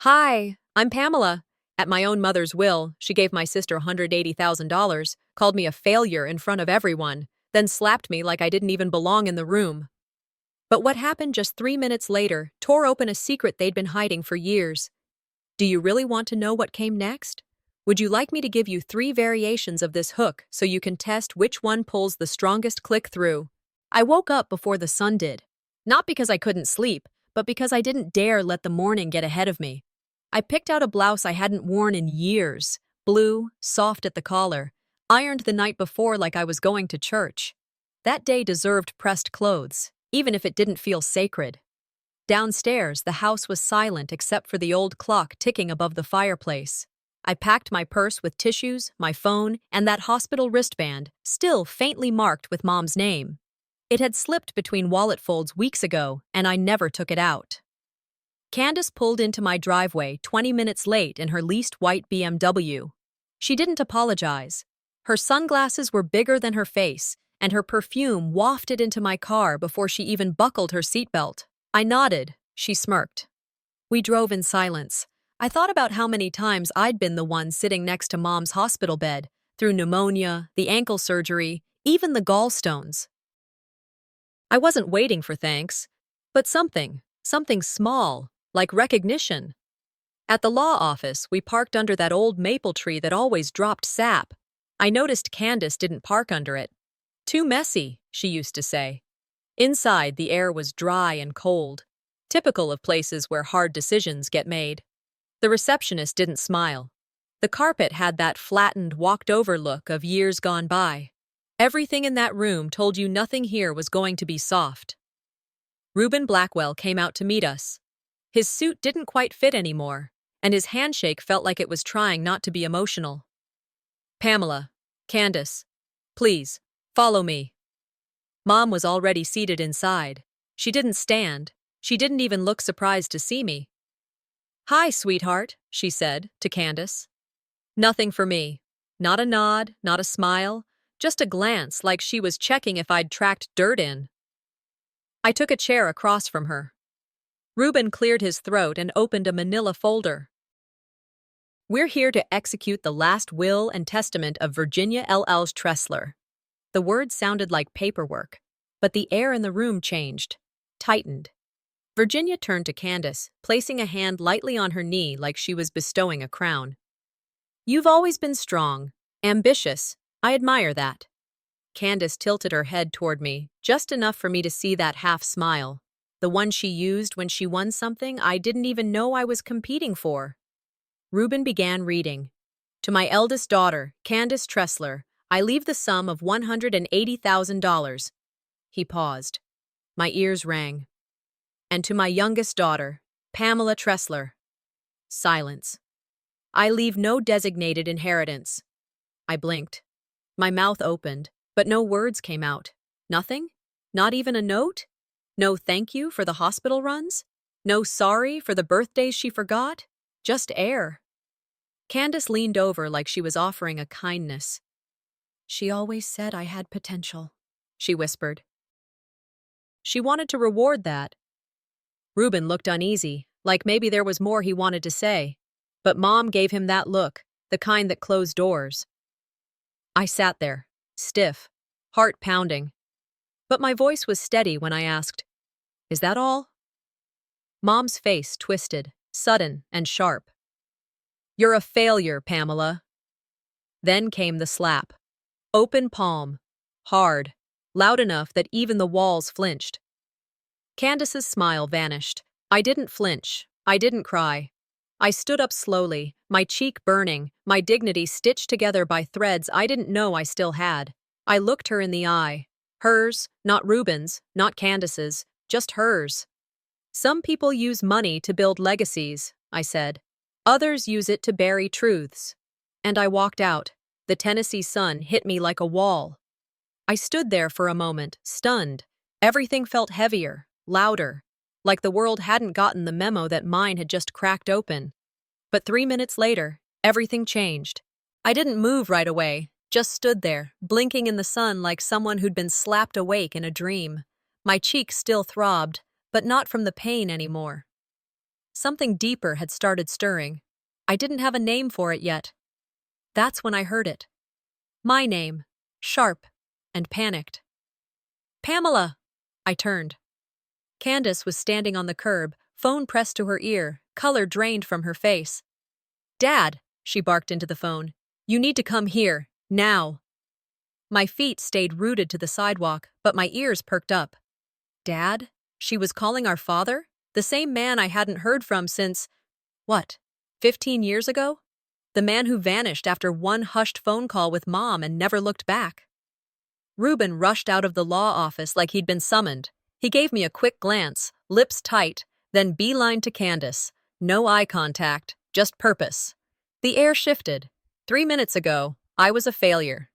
Hi, I'm Pamela. At my own mother's will, she gave my sister $180,000, called me a failure in front of everyone, then slapped me like I didn't even belong in the room. But what happened just 3 minutes later tore open a secret they'd been hiding for years. Do you really want to know what came next? Would you like me to give you 3 variations of this hook so you can test which one pulls the strongest click through? I woke up before the sun did. Not because I couldn't sleep, but because I didn't dare let the morning get ahead of me. I picked out a blouse I hadn't worn in years, blue, soft at the collar, ironed the night before like I was going to church. That day deserved pressed clothes, even if it didn't feel sacred. Downstairs, the house was silent except for the old clock ticking above the fireplace. I packed my purse with tissues, my phone, and that hospital wristband, still faintly marked with Mom's name. It had slipped between wallet folds weeks ago, and I never took it out. Candace pulled into my driveway 20 minutes late in her leased white BMW. She didn't apologize. Her sunglasses were bigger than her face, and her perfume wafted into my car before she even buckled her seatbelt. I nodded. She smirked. We drove in silence. I thought about how many times I'd been the one sitting next to Mom's hospital bed, through pneumonia, the ankle surgery, even the gallstones. I wasn't waiting for thanks, but something small, like recognition. At the law office, we parked under that old maple tree that always dropped sap. I noticed Candace didn't park under it. Too messy, she used to say. Inside, the air was dry and cold, typical of places where hard decisions get made. The receptionist didn't smile. The carpet had that flattened, walked-over look of years gone by. Everything in that room told you nothing here was going to be soft. Reuben Blackwell came out to meet us. His suit didn't quite fit anymore, and his handshake felt like it was trying not to be emotional. Pamela, Candace, please, follow me. Mom was already seated inside. She didn't stand. She didn't even look surprised to see me. Hi, sweetheart, she said to Candace. Nothing for me. Not a nod, not a smile, just a glance like she was checking if I'd tracked dirt in. I took a chair across from her. Reuben cleared his throat and opened a manila folder. We're here to execute the last will and testament of Virginia L. Ells Tressler. The words sounded like paperwork, but the air in the room changed, tightened. Virginia turned to Candace, placing a hand lightly on her knee like she was bestowing a crown. You've always been strong, ambitious. I admire that. Candace tilted her head toward me, just enough for me to see that half smile, the one she used when she won something I didn't even know I was competing for. Reuben began reading. To my eldest daughter, Candace Tressler, I leave the sum of $180,000. He paused. My ears rang. And to my youngest daughter, Pamela Tressler. Silence. I leave no designated inheritance. I blinked. My mouth opened, but no words came out. Nothing? Not even a note? No thank you for the hospital runs? No sorry for the birthdays she forgot? Just air. Candace leaned over like she was offering a kindness. She always said I had potential, she whispered. She wanted to reward that. Reuben looked uneasy, like maybe there was more he wanted to say. But Mom gave him that look, the kind that closed doors. I sat there, stiff, heart pounding. But my voice was steady when I asked, Is that all? Mom's face twisted, sudden and sharp. You're a failure, Pamela. Then came the slap. Open palm. Hard. Loud enough that even the walls flinched. Candace's smile vanished. I didn't flinch. I didn't cry. I stood up slowly, my cheek burning, my dignity stitched together by threads I didn't know I still had. I looked her in the eye. Hers, not Reuben's, not Candace's, just hers. Some people use money to build legacies, I said. Others use it to bury truths. And I walked out. The Tennessee sun hit me like a wall. I stood there for a moment, stunned. Everything felt heavier, louder, like the world hadn't gotten the memo that mine had just cracked open. But 3 minutes later, everything changed. I didn't move right away, just stood there, blinking in the sun like someone who'd been slapped awake in a dream. My cheeks still throbbed, but not from the pain anymore. Something deeper had started stirring. I didn't have a name for it yet. That's when I heard it. My name, sharp and panicked. Pamela! I turned. Candace was standing on the curb, phone pressed to her ear, color drained from her face. Dad, she barked into the phone. You need to come here, now. My feet stayed rooted to the sidewalk, but my ears perked up. Dad? She was calling our father? The same man I hadn't heard from since, 15 years ago? The man who vanished after one hushed phone call with Mom and never looked back. Reuben rushed out of the law office like he'd been summoned. He gave me a quick glance, lips tight, then beelined to Candace. No eye contact, just purpose. The air shifted. 3 minutes ago, I was a failure.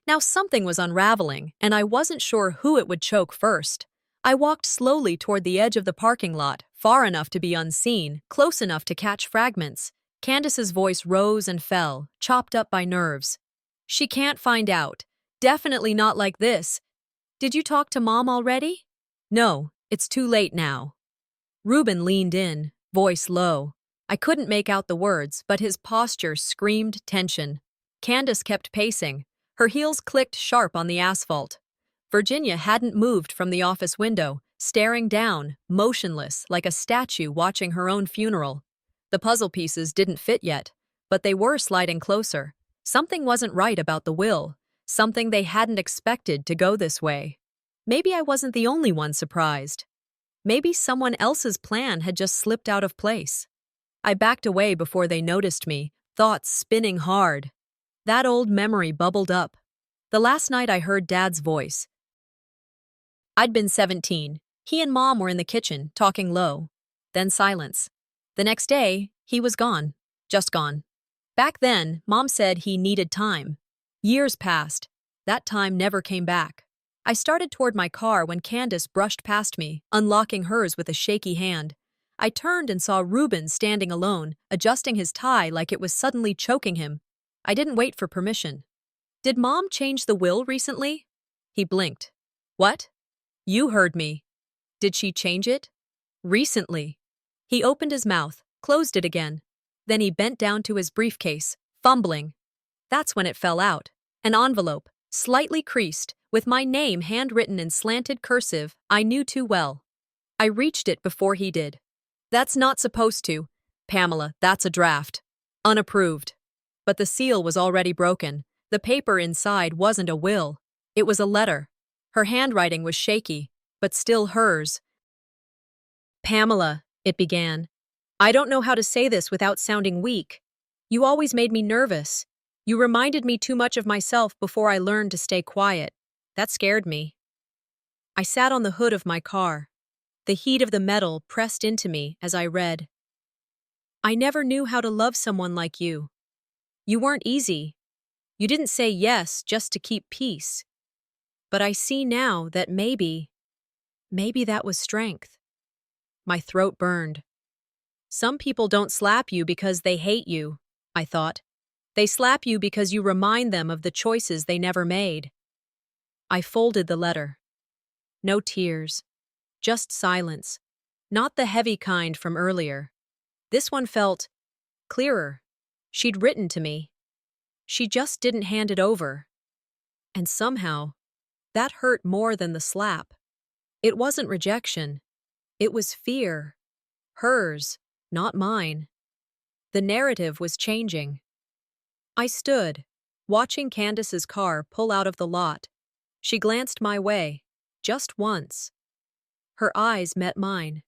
Now something was unraveling, and I wasn't sure who it would choke first. I walked slowly toward the edge of the parking lot, far enough to be unseen, close enough to catch fragments. Candace's voice rose and fell, chopped up by nerves. She can't find out. Definitely not like this. Did you talk to Mom already? No, it's too late now. Reuben leaned in, voice low. I couldn't make out the words, but his posture screamed tension. Candace kept pacing. Her heels clicked sharp on the asphalt. Virginia hadn't moved from the office window, staring down, motionless, like a statue watching her own funeral. The puzzle pieces didn't fit yet, but they were sliding closer. Something wasn't right about the will, something they hadn't expected to go this way. Maybe I wasn't the only one surprised. Maybe someone else's plan had just slipped out of place. I backed away before they noticed me, thoughts spinning hard. That old memory bubbled up. The last night I heard Dad's voice. I'd been 17. He and Mom were in the kitchen, talking low. Then silence. The next day, he was gone. Just gone. Back then, Mom said he needed time. Years passed. That time never came back. I started toward my car when Candace brushed past me, unlocking hers with a shaky hand. I turned and saw Reuben standing alone, adjusting his tie like it was suddenly choking him. I didn't wait for permission. Did Mom change the will recently? He blinked. What? You heard me. Did she change it? Recently. He opened his mouth, closed it again. Then he bent down to his briefcase, fumbling. That's when it fell out. An envelope, slightly creased, with my name handwritten in slanted cursive I knew too well. I reached it before he did. That's not supposed to. Pamela, that's a draft. Unapproved. But the seal was already broken. The paper inside wasn't a will. It was a letter. Her handwriting was shaky, but still hers. Pamela, it began. I don't know how to say this without sounding weak. You always made me nervous. You reminded me too much of myself before I learned to stay quiet. That scared me. I sat on the hood of my car. The heat of the metal pressed into me as I read. I never knew how to love someone like you. You weren't easy. You didn't say yes just to keep peace. But I see now that maybe that was strength. My throat burned. Some people don't slap you because they hate you, I thought. They slap you because you remind them of the choices they never made. I folded the letter. No tears. Just silence. Not the heavy kind from earlier. This one felt clearer. She'd written to me. She just didn't hand it over. And somehow, that hurt more than the slap. It wasn't rejection. It was fear. Hers, not mine. The narrative was changing. I stood, watching Candace's car pull out of the lot. She glanced my way, just once. Her eyes met mine.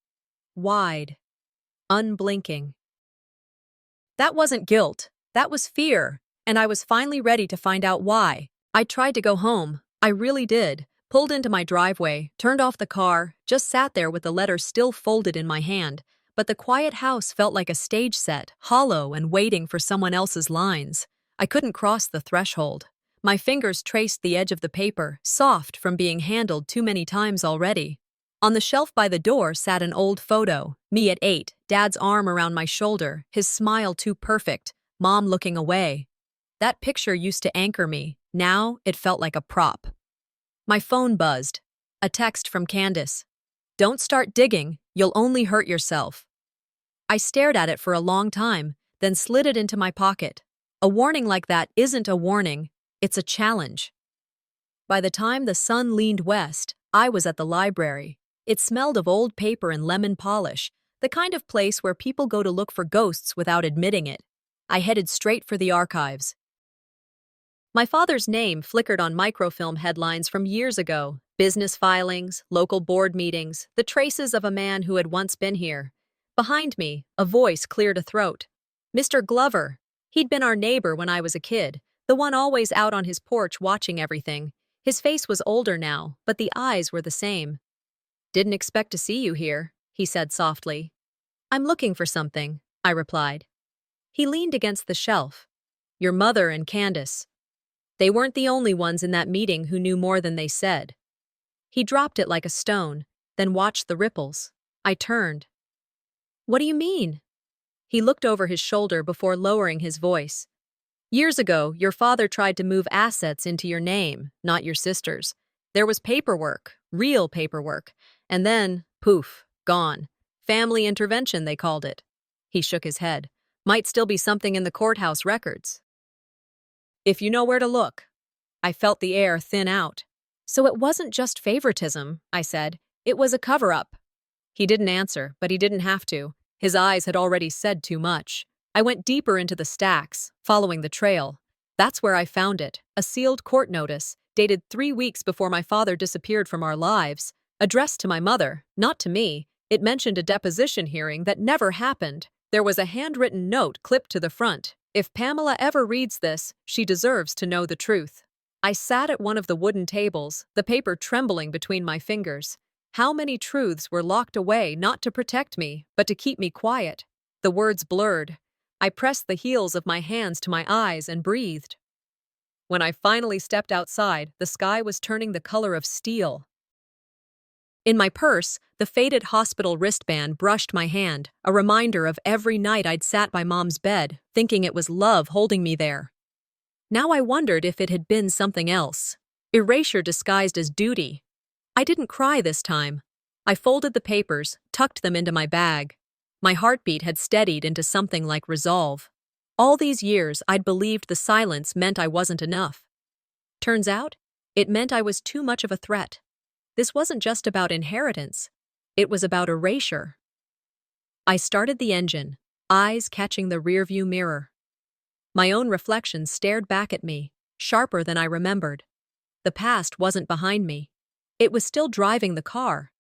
Wide. Unblinking. That wasn't guilt. That was fear. And I was finally ready to find out why. I tried to go home. I really did. Pulled into my driveway, turned off the car, just sat there with the letter still folded in my hand. But the quiet house felt like a stage set, hollow and waiting for someone else's lines. I couldn't cross the threshold. My fingers traced the edge of the paper, soft from being handled too many times already. On the shelf by the door sat an old photo, me at 8, Dad's arm around my shoulder, his smile too perfect, Mom looking away. That picture used to anchor me. Now it felt like a prop. My phone buzzed. A text from Candace. Don't start digging, you'll only hurt yourself. I stared at it for a long time, then slid it into my pocket. A warning like that isn't a warning, it's a challenge. By the time the sun leaned west, I was at the library. It smelled of old paper and lemon polish, the kind of place where people go to look for ghosts without admitting it. I headed straight for the archives. My father's name flickered on microfilm headlines from years ago. Business filings, local board meetings, the traces of a man who had once been here. Behind me, a voice cleared a throat. Mr. Glover. He'd been our neighbor when I was a kid, the one always out on his porch watching everything. His face was older now, but the eyes were the same. "Didn't expect to see you here," he said softly. "I'm looking for something," I replied. He leaned against the shelf. "Your mother and Candace. They weren't the only ones in that meeting who knew more than they said." He dropped it like a stone, then watched the ripples. I turned. "What do you mean?" He looked over his shoulder before lowering his voice. "Years ago, your father tried to move assets into your name, not your sister's. There was paperwork, real paperwork, and then, poof, gone. Family intervention, they called it." He shook his head. "Might still be something in the courthouse records. If you know where to look." I felt the air thin out. "So it wasn't just favoritism," I said. "It was a cover-up." He didn't answer, but he didn't have to. His eyes had already said too much. I went deeper into the stacks, following the trail. That's where I found it, a sealed court notice, dated 3 weeks before my father disappeared from our lives, addressed to my mother, not to me. It mentioned a deposition hearing that never happened. There was a handwritten note clipped to the front. "If Pamela ever reads this, she deserves to know the truth." I sat at one of the wooden tables, the paper trembling between my fingers. How many truths were locked away not to protect me, but to keep me quiet? The words blurred. I pressed the heels of my hands to my eyes and breathed. When I finally stepped outside, the sky was turning the color of steel. In my purse, the faded hospital wristband brushed my hand, a reminder of every night I'd sat by Mom's bed, thinking it was love holding me there. Now I wondered if it had been something else. Erasure disguised as duty. I didn't cry this time. I folded the papers, tucked them into my bag. My heartbeat had steadied into something like resolve. All these years, I'd believed the silence meant I wasn't enough. Turns out, it meant I was too much of a threat. This wasn't just about inheritance. It was about erasure. I started the engine, eyes catching the rearview mirror. My own reflection stared back at me, sharper than I remembered. The past wasn't behind me. It was still driving the car,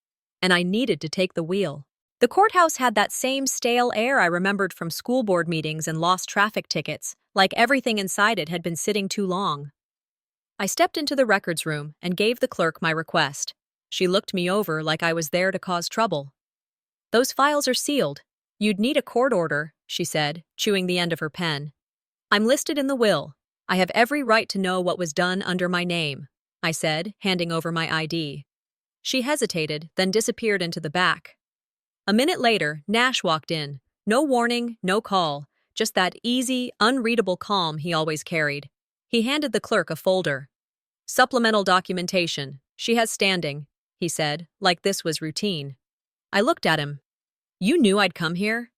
and I needed to take the wheel. The courthouse had that same stale air I remembered from school board meetings and lost traffic tickets, like everything inside it had been sitting too long. I stepped into the records room and gave the clerk my request. She looked me over like I was there to cause trouble. "Those files are sealed. You'd need a court order," she said, chewing the end of her pen. "I'm listed in the will. I have every right to know what was done under my name," I said, handing over my ID. She hesitated, then disappeared into the back. A minute later, Nash walked in. No warning, no call, just that easy, unreadable calm he always carried. He handed the clerk a folder. "Supplemental documentation. She has standing," he said, like this was routine. I looked at him. "You knew I'd come here?"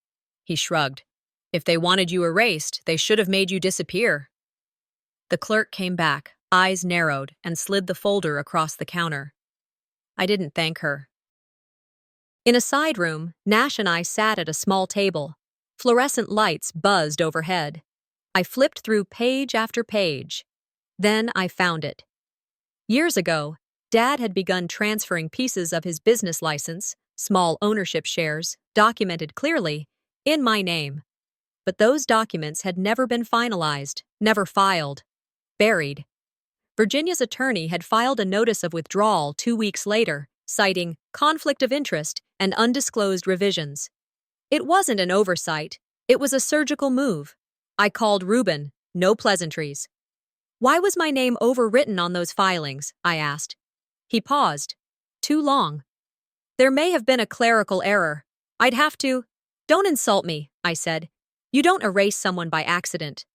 He shrugged. "If they wanted you erased, they should have made you disappear." The clerk came back, eyes narrowed, and slid the folder across the counter. I didn't thank her. In a side room, Nash and I sat at a small table. Fluorescent lights buzzed overhead. I flipped through page after page. Then I found it. Years ago, Dad had begun transferring pieces of his business license, small ownership shares, documented clearly, in my name. But those documents had never been finalized, never filed. Buried. Virginia's attorney had filed a notice of withdrawal 2 weeks later, citing conflict of interest and undisclosed revisions. It wasn't an oversight, it was a surgical move. I called Reuben, no pleasantries. "Why was my name overwritten on those filings?" I asked. He paused. "Too long. There may have been a clerical error. I'd have to—" "Don't insult me," I said. "You don't erase someone by accident."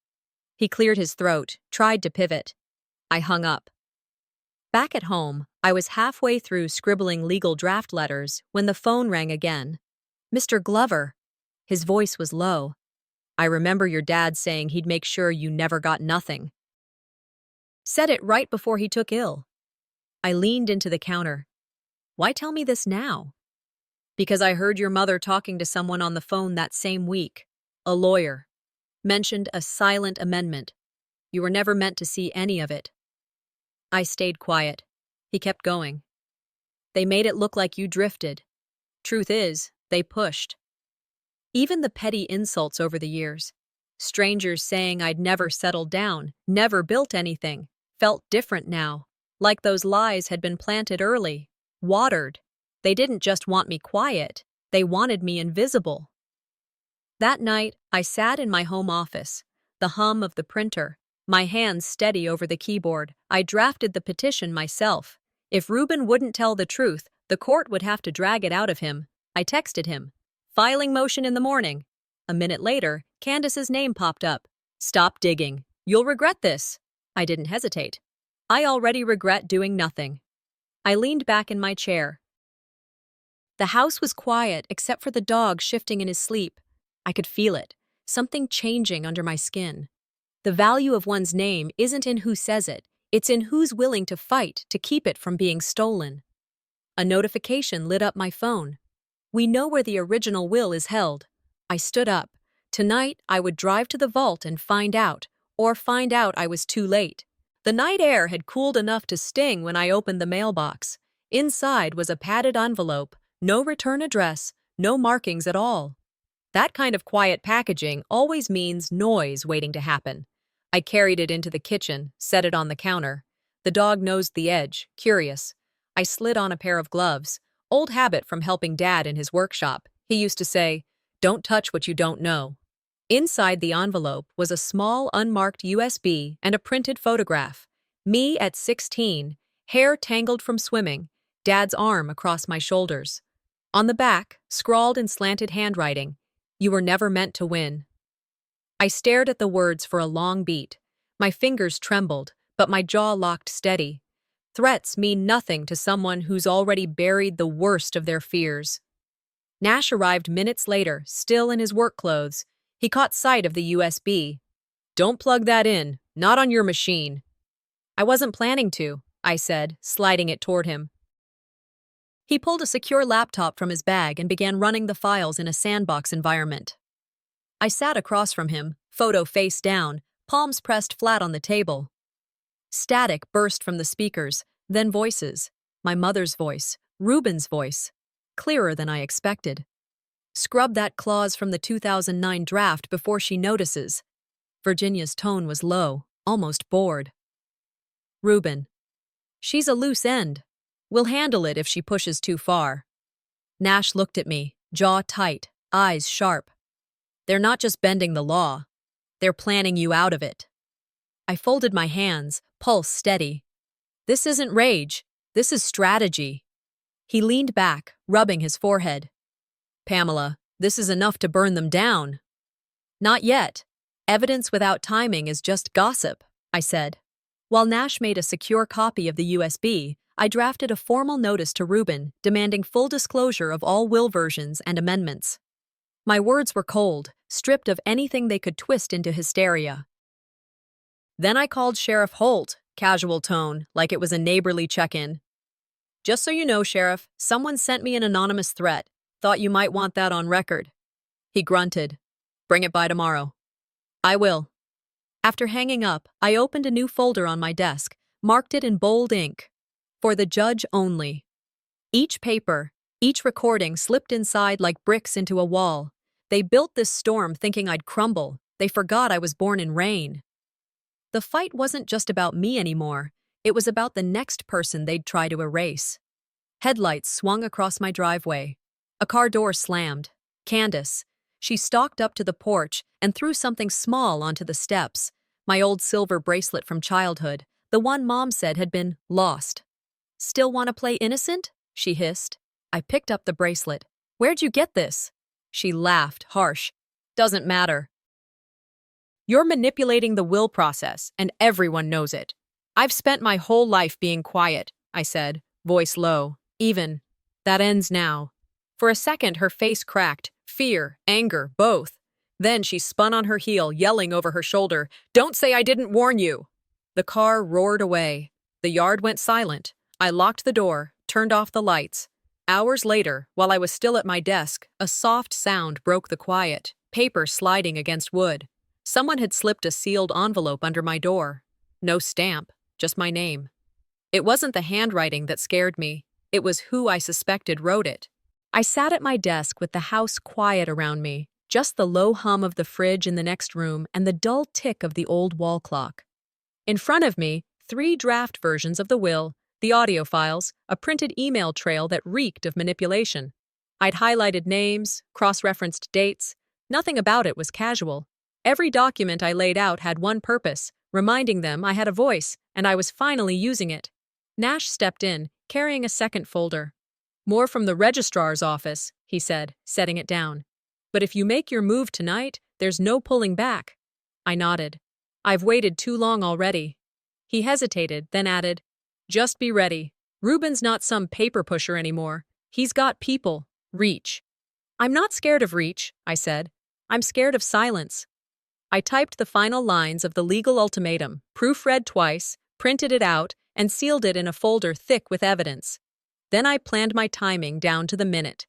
He cleared his throat, tried to pivot. I hung up. Back at home, I was halfway through scribbling legal draft letters when the phone rang again. "Mr. Glover." His voice was low. I remember your dad saying he'd make sure you never got nothing. Said it right before he took ill. I leaned into the counter. Why tell me this now? Because I heard your mother talking to someone on the phone that same week. A lawyer. Mentioned a silent amendment. You were never meant to see any of it. I stayed quiet. He kept going. They made it look like you drifted. Truth is, they pushed. Even the petty insults over the years. Strangers saying I'd never settled down, never built anything, felt different now. Like those lies had been planted early, watered. They didn't just want me quiet, they wanted me invisible. That night, I sat in my home office, the hum of the printer, my hands steady over the keyboard. I drafted the petition myself. If Ruben wouldn't tell the truth, the court would have to drag it out of him. I texted him. Filing motion in the morning. A minute later, Candace's name popped up. Stop digging. You'll regret this. I didn't hesitate. I already regret doing nothing. I leaned back in my chair. The house was quiet except for the dog shifting in his sleep. I could feel it, something changing under my skin. The value of one's name isn't in who says it, it's in who's willing to fight to keep it from being stolen. A notification lit up my phone. We know where the original will is held. I stood up. Tonight, I would drive to the vault and find out, or find out I was too late. The night air had cooled enough to sting when I opened the mailbox. Inside was a padded envelope, no return address, no markings at all. That kind of quiet packaging always means noise waiting to happen. I carried it into the kitchen, set it on the counter. The dog nosed the edge, curious. I slid on a pair of gloves, old habit from helping Dad in his workshop. He used to say, "Don't touch what you don't know." Inside the envelope was a small unmarked USB and a printed photograph. Me at 16, hair tangled from swimming, Dad's arm across my shoulders. On the back, scrawled in slanted handwriting, "You were never meant to win." I stared at the words for a long beat. My fingers trembled, but my jaw locked steady. Threats mean nothing to someone who's already buried the worst of their fears. Nash arrived minutes later, still in his work clothes. He caught sight of the USB. "Don't plug that in, not on your machine." "I wasn't planning to," I said, sliding it toward him. He pulled a secure laptop from his bag and began running the files in a sandbox environment. I sat across from him, photo face down, palms pressed flat on the table. Static burst from the speakers, then voices. My mother's voice, Ruben's voice, clearer than I expected. "Scrub that clause from the 2009 draft before she notices." Virginia's tone was low, almost bored. "Ruben. She's a loose end. We'll handle it if she pushes too far." Nash looked at me, jaw tight, eyes sharp. "They're not just bending the law. They're planning you out of it." I folded my hands, pulse steady. "This isn't rage. This is strategy." He leaned back, rubbing his forehead. "Pamela, this is enough to burn them down." "Not yet. Evidence without timing is just gossip," I said. While Nash made a secure copy of the USB, I drafted a formal notice to Ruben demanding full disclosure of all will versions and amendments. My words were cold, stripped of anything they could twist into hysteria. Then I called Sheriff Holt, casual tone, like it was a neighborly check-in. "Just so you know, Sheriff, someone sent me an anonymous threat. Thought you might want that on record." He grunted. "Bring it by tomorrow." "I will." After hanging up, I opened a new folder on my desk, marked it in bold ink. For the judge only. Each paper, each recording slipped inside like bricks into a wall. They built this storm thinking I'd crumble. They forgot I was born in rain. The fight wasn't just about me anymore. It was about the next person they'd try to erase. Headlights swung across my driveway. A car door slammed. Candace. She stalked up to the porch and threw something small onto the steps. My old silver bracelet from childhood, the one Mom said had been lost. "Still want to play innocent?" she hissed. I picked up the bracelet. "Where'd you get this?" She laughed, harsh. "Doesn't matter. You're manipulating the will process, and everyone knows it." "I've spent my whole life being quiet," I said, voice low, even. "That ends now." For a second, her face cracked, Fear, anger, both. Then she spun on her heel, yelling over her shoulder, "Don't say I didn't warn you!" The car roared away. The yard went silent. I locked the door, turned off the lights. Hours later, while I was still at my desk, a soft sound broke the quiet, paper sliding against wood. Someone had slipped a sealed envelope under my door. No stamp, just my name. It wasn't the handwriting that scared me. It was who I suspected wrote it. I sat at my desk with the house quiet around me, just the low hum of the fridge in the next room and the dull tick of the old wall clock. In front of me, 3 draft versions of the will, the audio files, a printed email trail that reeked of manipulation. I'd highlighted names, cross-referenced dates. Nothing about it was casual. Every document I laid out had one purpose, reminding them I had a voice, and I was finally using it. Nash stepped in, carrying a second folder. "More from the registrar's office," he said, setting it down. "But if you make your move tonight, there's no pulling back." I nodded. "I've waited too long already." He hesitated, then added, "Just be ready. Ruben's not some paper pusher anymore. He's got people. Reach." "I'm not scared of reach," I said. "I'm scared of silence." I typed the final lines of the legal ultimatum, proofread twice, printed it out, and sealed it in a folder thick with evidence. Then I planned my timing down to the minute.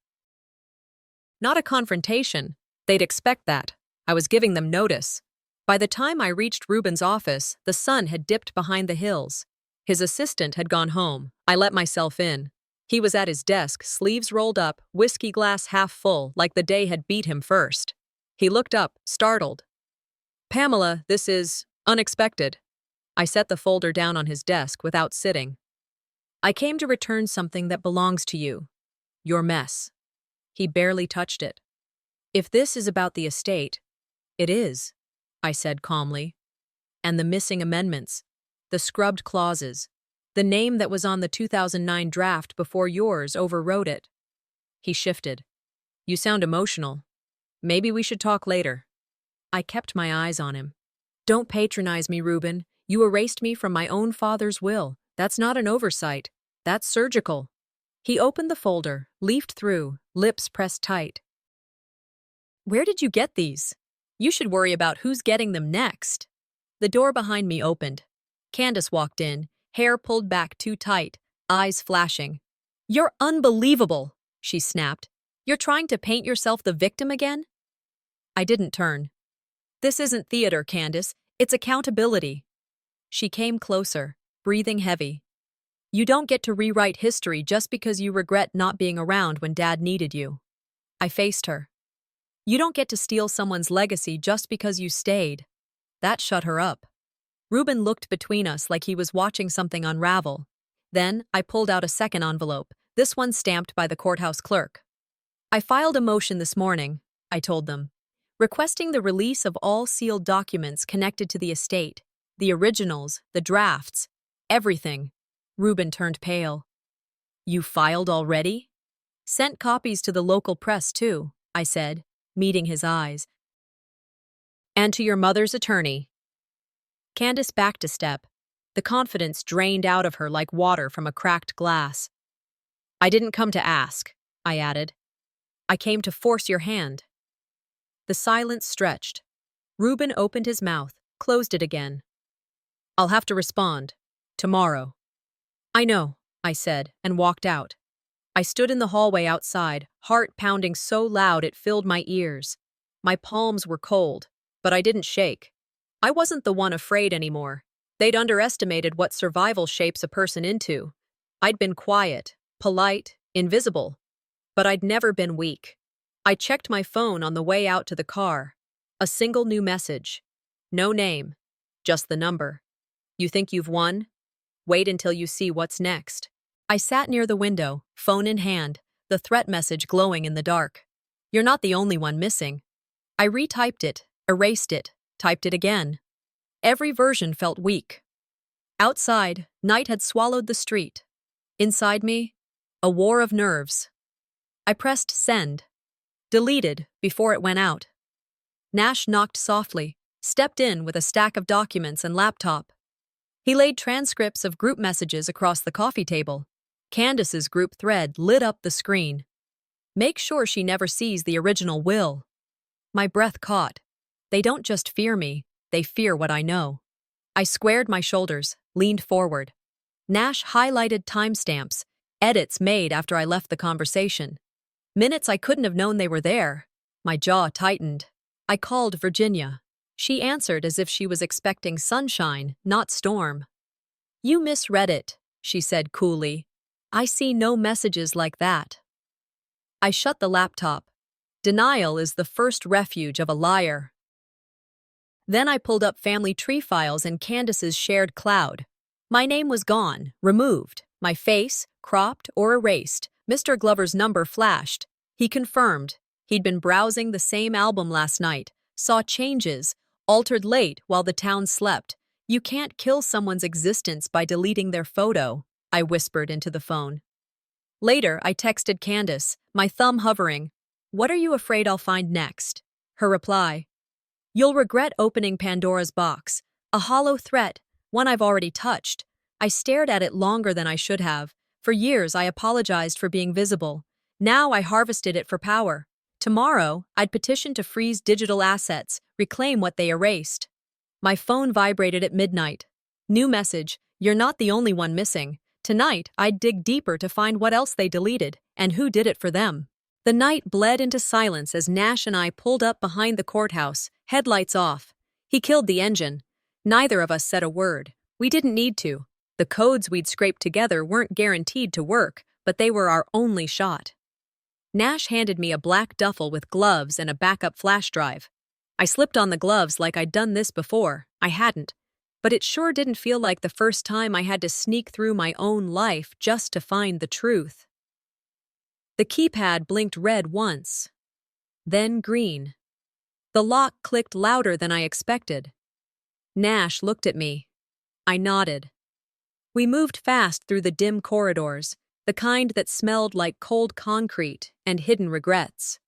Not a confrontation. They'd expect that. I was giving them notice. By the time I reached Ruben's office, the sun had dipped behind the hills. His assistant had gone home. I let myself in. He was at his desk, sleeves rolled up, whiskey glass half full, like the day had beat him first. He looked up, startled. "Pamela, this is unexpected." I set the folder down on his desk without sitting. "I came to return something that belongs to you. Your mess." He barely touched it. "If this is about the estate," "It is," I said calmly. "And the missing amendments, the scrubbed clauses, the name that was on the 2009 draft before yours overwrote it." He shifted. "You sound emotional. Maybe we should talk later." I kept my eyes on him. "Don't patronize me, Ruben. You erased me from my own father's will. That's not an oversight. That's surgical." He opened the folder, leafed through, lips pressed tight. "Where did you get these? You should worry about who's getting them next." The door behind me opened. Candace walked in, hair pulled back too tight, eyes flashing. "You're unbelievable," she snapped. "You're trying to paint yourself the victim again?" I didn't turn. "This isn't theater, Candace. It's accountability." She came closer, breathing heavy. "You don't get to rewrite history just because you regret not being around when Dad needed you." I faced her. "You don't get to steal someone's legacy just because you stayed." That shut her up. Ruben looked between us like he was watching something unravel. Then I pulled out a second envelope, this one stamped by the courthouse clerk. "I filed a motion this morning," I told them, "requesting the release of all sealed documents connected to the estate, the originals, the drafts, everything." Ruben turned pale. "You filed already?" "Sent copies to the local press, too," I said, meeting his eyes. "And to your mother's attorney." Candace backed a step. The confidence drained out of her like water from a cracked glass. "I didn't come to ask," I added. "I came to force your hand." The silence stretched. Ruben opened his mouth, closed it again. "I'll have to respond. Tomorrow." "I know," I said, and walked out. I stood in the hallway outside, heart pounding so loud it filled my ears. My palms were cold, but I didn't shake. I wasn't the one afraid anymore. They'd underestimated what survival shapes a person into. I'd been quiet, polite, invisible, but I'd never been weak. I checked my phone on the way out to the car. A single new message. No name, just the number. "You think you've won? Wait until you see what's next." I sat near the window, phone in hand, the threat message glowing in the dark. "You're not the only one missing." I retyped it, erased it, typed it again. Every version felt weak. Outside, night had swallowed the street. Inside me, a war of nerves. I pressed send. Deleted before it went out. Nash knocked softly, stepped in with a stack of documents and laptop. He laid transcripts of group messages across the coffee table. Candace's group thread lit up the screen. Make sure she never sees the original will. My breath caught. They don't just fear me, they fear what I know. I squared my shoulders, leaned forward. Nash highlighted timestamps, edits made after I left the conversation. Minutes I couldn't have known they were there. My jaw tightened. I called Virginia. She answered as if she was expecting sunshine, not storm. You misread it, she said coolly. I see no messages like that. I shut the laptop. Denial is the first refuge of a liar. Then I pulled up family tree files in Candace's shared cloud. My name was gone, removed. My face, cropped or erased. Mr. Glover's number flashed. He confirmed. He'd been browsing the same album last night, saw changes, altered late while the town slept. You can't kill someone's existence by deleting their photo, I whispered into the phone. Later, I texted Candace, my thumb hovering. What are you afraid I'll find next? Her reply. You'll regret opening Pandora's box. A hollow threat, one I've already touched. I stared at it longer than I should have. For years, I apologized for being visible. Now I harvested it for power. Tomorrow, I'd petition to freeze digital assets, reclaim what they erased. My phone vibrated at midnight. New message, you're not the only one missing. Tonight, I'd dig deeper to find what else they deleted, and who did it for them. The night bled into silence as Nash and I pulled up behind the courthouse, headlights off. He killed the engine. Neither of us said a word. We didn't need to. The codes we'd scraped together weren't guaranteed to work, but they were our only shot. Nash handed me a black duffel with gloves and a backup flash drive. I slipped on the gloves like I'd done this before. I hadn't. But it sure didn't feel like the first time I had to sneak through my own life just to find the truth. The keypad blinked red once, then green. The lock clicked louder than I expected. Nash looked at me. I nodded. We moved fast through the dim corridors, the kind that smelled like cold concrete and hidden regrets.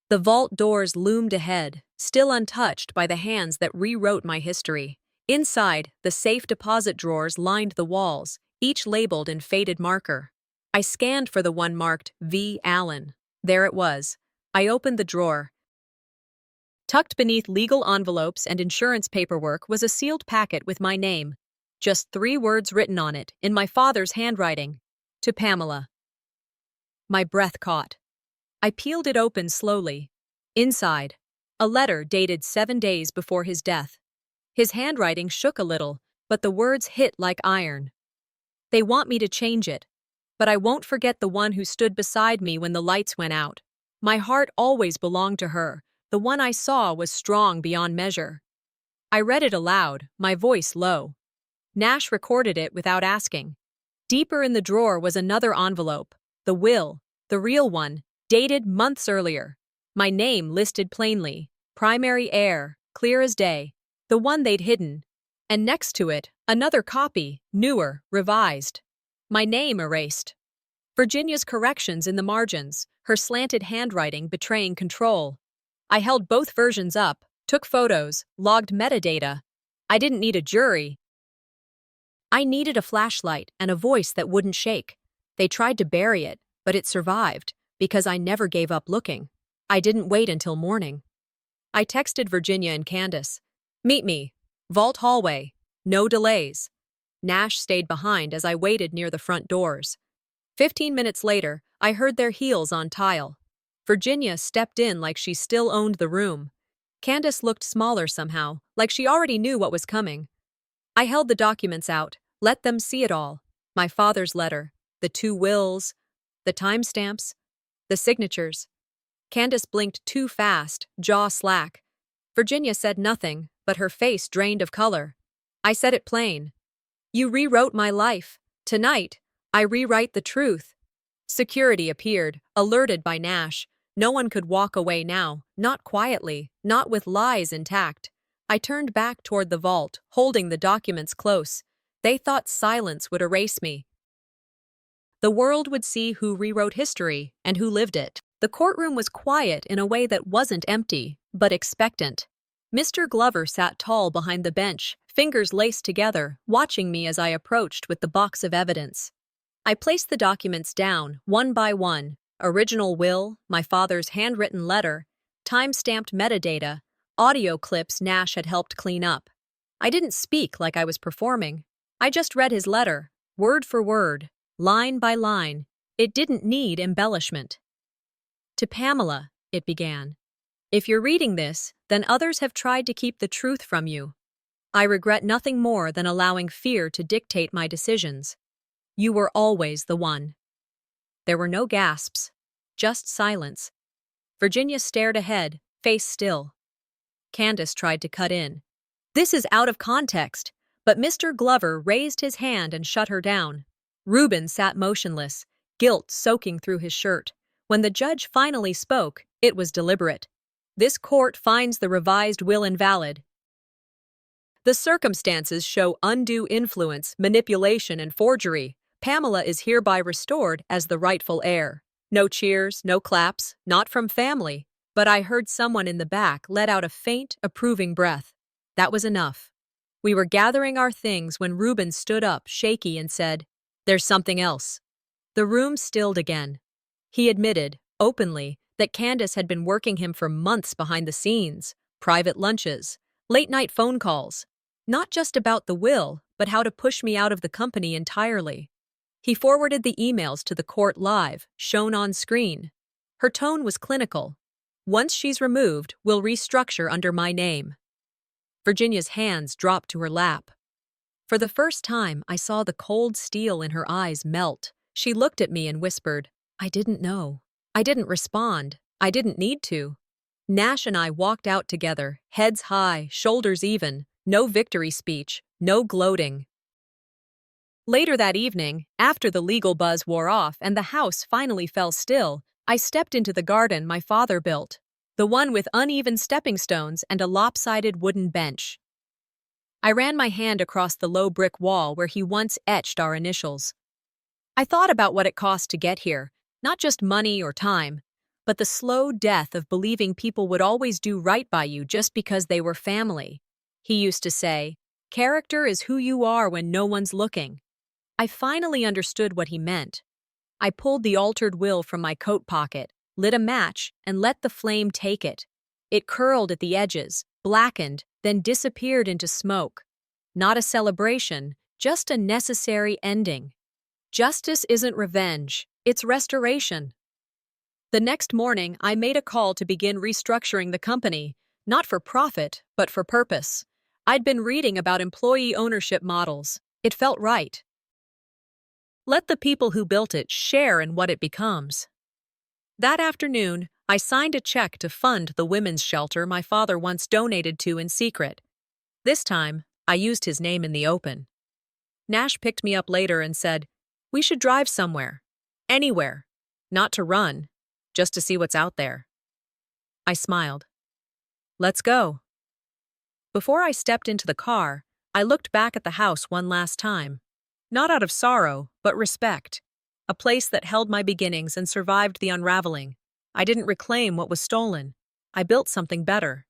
The vault doors loomed ahead, still untouched by the hands that rewrote my history. Inside, the safe deposit drawers lined the walls, each labeled in faded marker. I scanned for the one marked V. Allen. There it was. I opened the drawer. Tucked beneath legal envelopes and insurance paperwork was a sealed packet with my name. Just 3 words written on it, in my father's handwriting. To Pamela. My breath caught. I peeled it open slowly. Inside, a letter dated 7 days before his death. His handwriting shook a little, but the words hit like iron. They want me to change it, but I won't forget the one who stood beside me when the lights went out. My heart always belonged to her. The one I saw was strong beyond measure. I read it aloud, my voice low. Nash recorded it without asking. Deeper in the drawer was another envelope, the will, the real one, dated months earlier. My name listed plainly, primary heir, clear as day, the one they'd hidden. And next to it, another copy, newer, revised. My name erased. Virginia's corrections in the margins, her slanted handwriting betraying control. I held both versions up, took photos, logged metadata. I didn't need a jury. I needed a flashlight and a voice that wouldn't shake. They tried to bury it, but it survived, because I never gave up looking. I didn't wait until morning. I texted Virginia and Candace. Meet me. Vault hallway. No delays. Nash stayed behind as I waited near the front doors. 15 minutes later, I heard their heels on tile. Virginia stepped in like she still owned the room. Candace looked smaller somehow, like she already knew what was coming. I held the documents out, let them see it all. My father's letter, the 2 wills, the timestamps, the signatures. Candace blinked too fast, jaw slack. Virginia said nothing, but her face drained of color. I said it plain. You rewrote my life. Tonight, I rewrite the truth. Security appeared, alerted by Nash. No one could walk away now, not quietly, not with lies intact. I turned back toward the vault, holding the documents close. They thought silence would erase me. The world would see who rewrote history and who lived it. The courtroom was quiet in a way that wasn't empty, but expectant. Mr. Glover sat tall behind the bench, fingers laced together, watching me as I approached with the box of evidence. I placed the documents down, one by one, Original will, my father's handwritten letter, time-stamped metadata, audio clips Nash had helped clean up. I didn't speak like I was performing. I just read his letter, word for word, line by line. It didn't need embellishment. To Pamela, it began. If you're reading this, then others have tried to keep the truth from you. I regret nothing more than allowing fear to dictate my decisions. You were always the one. There were no gasps, just silence. Virginia stared ahead, face still. Candace tried to cut in. This is out of context, but Mr. Glover raised his hand and shut her down. Reuben sat motionless, guilt soaking through his shirt. When the judge finally spoke, it was deliberate. This court finds the revised will invalid. The circumstances show undue influence, manipulation, and forgery. Pamela is hereby restored as the rightful heir. No cheers, no claps, not from family, but I heard someone in the back let out a faint, approving breath. That was enough. We were gathering our things when Reuben stood up, shaky, and said, "There's something else." The room stilled again. He admitted, openly, that Candace had been working him for months behind the scenes, private lunches, late-night phone calls, not just about the will, but how to push me out of the company entirely. He forwarded the emails to the court live, shown on screen. Her tone was clinical. Once she's removed, we'll restructure under my name. Virginia's hands dropped to her lap. For the first time, I saw the cold steel in her eyes melt. She looked at me and whispered, "I didn't know. I didn't respond. I didn't need to." Nash and I walked out together, heads high, shoulders even, no victory speech, no gloating. Later that evening, after the legal buzz wore off and the house finally fell still, I stepped into the garden my father built, the one with uneven stepping stones and a lopsided wooden bench. I ran my hand across the low brick wall where he once etched our initials. I thought about what it cost to get here, not just money or time, but the slow death of believing people would always do right by you just because they were family. He used to say, "Character is who you are when no one's looking." I finally understood what he meant. I pulled the altered will from my coat pocket, lit a match, and let the flame take it. It curled at the edges, blackened, then disappeared into smoke. Not a celebration, just a necessary ending. Justice isn't revenge, it's restoration. The next morning, I made a call to begin restructuring the company, not for profit, but for purpose. I'd been reading about employee ownership models. It felt right. Let the people who built it share in what it becomes. That afternoon, I signed a check to fund the women's shelter my father once donated to in secret. This time, I used his name in the open. Nash picked me up later and said, "We should drive somewhere. Anywhere. Not to run, just to see what's out there." I smiled. "Let's go." Before I stepped into the car, I looked back at the house one last time. Not out of sorrow, but respect. A place that held my beginnings and survived the unraveling. I didn't reclaim what was stolen. I built something better.